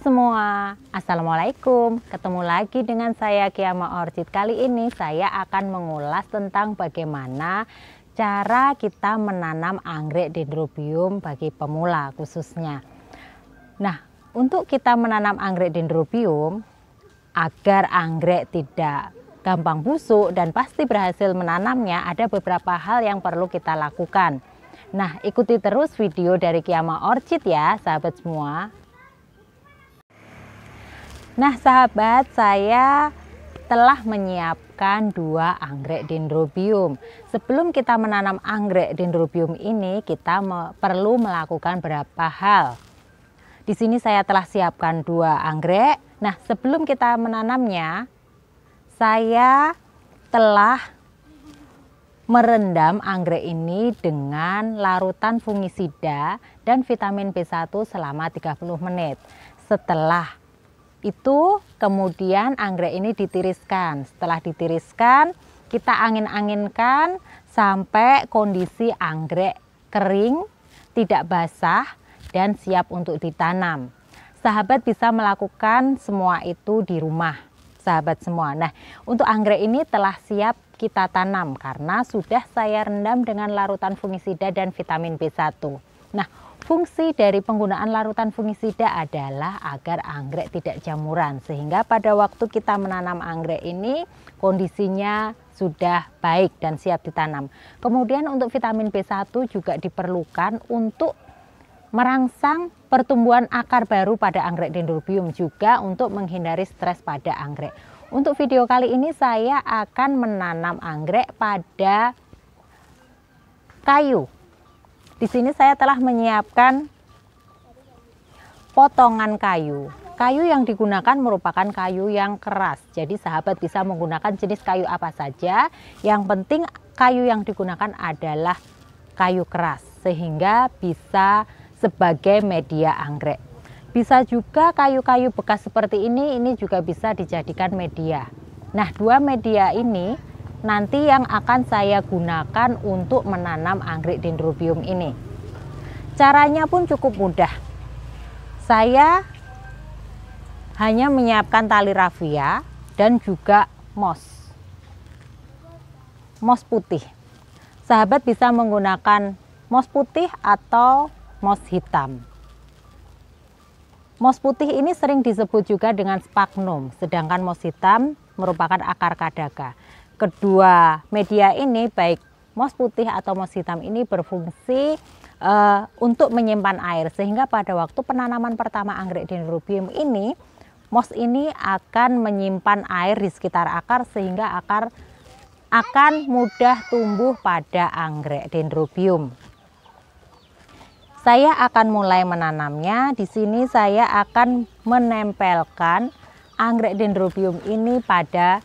semua, Assalamualaikum. Ketemu lagi dengan saya Kiama Orchid. Kali ini saya akan mengulas tentang bagaimana cara kita menanam anggrek dendrobium bagi pemula khususnya. Nah, untuk kita menanam anggrek dendrobium agar anggrek tidak gampang busuk dan pasti berhasil menanamnya, ada beberapa hal yang perlu kita lakukan. Nah, ikuti terus video dari Kiama Orchid ya, sahabat semua. Nah, sahabat, saya telah menyiapkan 2 anggrek dendrobium. Sebelum kita menanam anggrek dendrobium ini, kita perlu melakukan beberapa hal. Di sini saya telah siapkan 2 anggrek. Nah, sebelum kita menanamnya, saya telah merendam anggrek ini dengan larutan fungisida dan vitamin B1 selama 30 menit. Setelah itu kemudian anggrek ini ditiriskan. Setelah ditiriskan, kita angin-anginkan sampai kondisi anggrek kering, tidak basah dan siap untuk ditanam. Sahabat bisa melakukan semua itu di rumah, sahabat semua. Nah, untuk anggrek ini telah siap kita tanam karena sudah saya rendam dengan larutan fungisida dan vitamin B1. Nah, fungsi dari penggunaan larutan fungisida adalah agar anggrek tidak jamuran, sehingga pada waktu kita menanam anggrek ini kondisinya sudah baik dan siap ditanam. Kemudian untuk vitamin B1 juga diperlukan untuk merangsang pertumbuhan akar baru pada anggrek dendrobium, juga untuk menghindari stres pada anggrek. Untuk video kali ini saya akan menanam anggrek pada kayu. Di sini saya telah menyiapkan potongan kayu. Kayu yang digunakan merupakan kayu yang keras. Jadi sahabat bisa menggunakan jenis kayu apa saja. Yang penting kayu yang digunakan adalah kayu keras, sehingga bisa sebagai media anggrek. Bisa juga kayu-kayu bekas seperti ini juga bisa dijadikan media. Nah, 2 media ini nanti yang akan saya gunakan untuk menanam anggrek dendrobium ini. Caranya pun cukup mudah. Saya hanya menyiapkan tali rafia dan juga moss putih. Sahabat bisa menggunakan moss putih atau moss hitam. Moss putih ini sering disebut juga dengan sphagnum, sedangkan moss hitam merupakan akar kadaga. Kedua media ini, baik moss putih atau moss hitam ini, berfungsi untuk menyimpan air, sehingga pada waktu penanaman pertama anggrek dendrobium ini, moss ini akan menyimpan air di sekitar akar, sehingga akar akan mudah tumbuh pada anggrek dendrobium. Saya akan mulai menanamnya. Di sini saya akan menempelkan anggrek dendrobium ini pada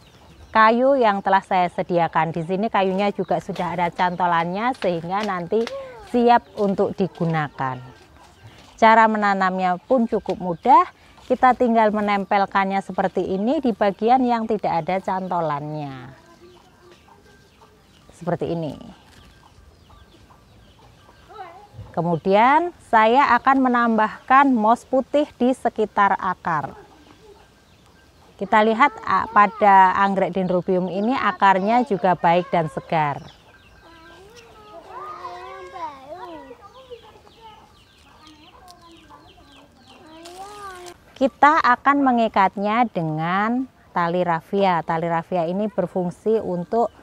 kayu yang telah saya sediakan. Di sini kayunya juga sudah ada cantolannya, sehingga nanti siap untuk digunakan. Cara menanamnya pun cukup mudah. Kita tinggal menempelkannya seperti ini di bagian yang tidak ada cantolannya. Seperti ini. Kemudian saya akan menambahkan moss putih di sekitar akar. Kita lihat pada anggrek dendrobium ini akarnya juga baik dan segar. Kita akan mengikatnya dengan tali rafia. Tali rafia ini berfungsi untuk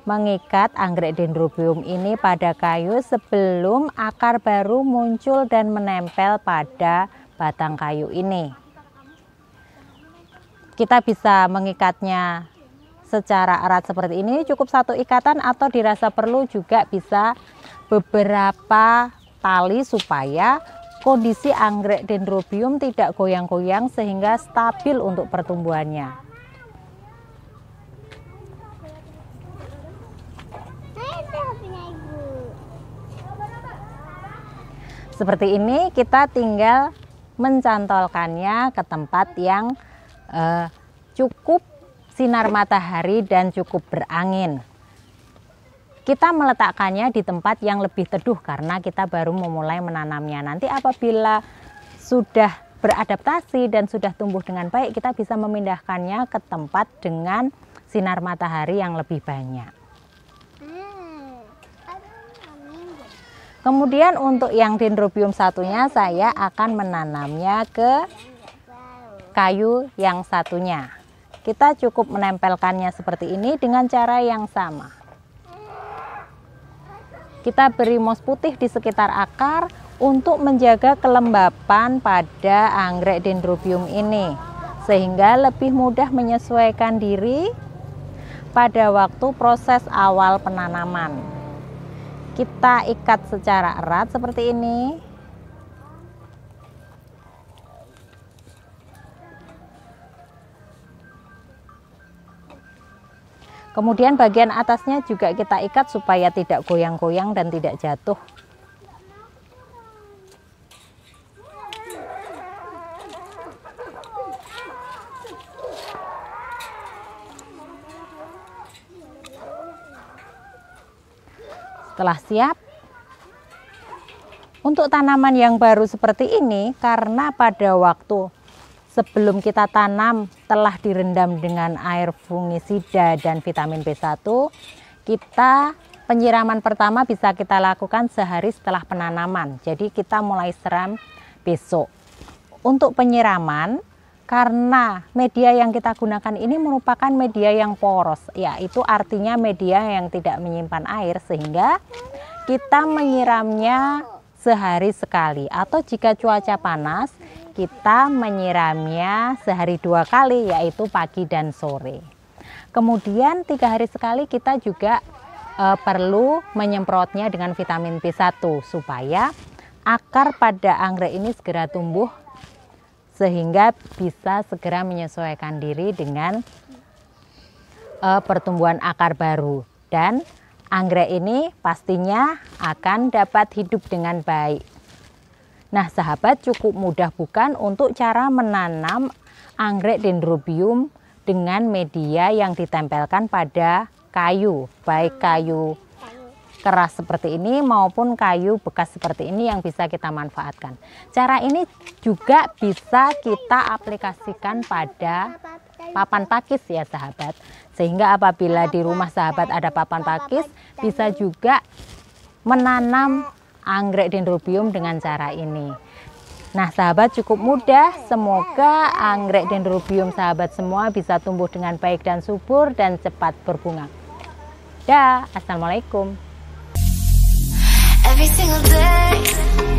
mengikat anggrek dendrobium ini pada kayu sebelum akar baru muncul dan menempel pada batang kayu ini. Kita bisa mengikatnya secara erat seperti ini, cukup 1 ikatan, atau dirasa perlu juga bisa beberapa tali supaya kondisi anggrek dendrobium tidak goyang-goyang sehingga stabil untuk pertumbuhannya. Seperti ini, kita tinggal mencantolkannya ke tempat yang cukup sinar matahari dan cukup berangin. Kita meletakkannya di tempat yang lebih teduh karena kita baru memulai menanamnya. Nanti apabila sudah beradaptasi dan sudah tumbuh dengan baik, kita bisa memindahkannya ke tempat dengan sinar matahari yang lebih banyak. Kemudian untuk yang dendrobium satunya, saya akan menanamnya ke kayu yang satunya. Kita cukup menempelkannya seperti ini dengan cara yang sama. Kita beri moss putih di sekitar akar untuk menjaga kelembapan pada anggrek dendrobium ini, sehingga lebih mudah menyesuaikan diri pada waktu proses awal penanaman. Kita ikat secara erat seperti ini. Kemudian bagian atasnya juga kita ikat supaya tidak goyang-goyang dan tidak jatuh. Setelah siap, untuk tanaman yang baru seperti ini, karena pada waktu sebelum kita tanam telah direndam dengan air fungisida dan vitamin B1, penyiraman pertama bisa kita lakukan sehari setelah penanaman. Jadi kita mulai siram besok. Untuk penyiraman, karena media yang kita gunakan ini merupakan media yang poros, yaitu artinya media yang tidak menyimpan air, sehingga kita menyiramnya sehari sekali, atau jika cuaca panas kita menyiramnya sehari 2 kali, yaitu pagi dan sore. Kemudian 3 hari sekali kita juga perlu menyemprotnya dengan vitamin B1 supaya akar pada anggrek ini segera tumbuh, sehingga bisa segera menyesuaikan diri dengan pertumbuhan akar baru, dan anggrek ini pastinya akan dapat hidup dengan baik. Nah sahabat, cukup mudah bukan untuk cara menanam anggrek dendrobium dengan media yang ditempelkan pada kayu, baik kayu keras seperti ini maupun kayu bekas seperti ini yang bisa kita manfaatkan. Cara ini juga bisa kita aplikasikan pada papan pakis ya sahabat, sehingga apabila di rumah sahabat ada papan pakis, bisa juga menanam anggrek dendrobium dengan cara ini. Nah sahabat, cukup mudah. Semoga anggrek dendrobium sahabat semua bisa tumbuh dengan baik dan subur dan cepat berbunga. Dah, assalamualaikum. Every single day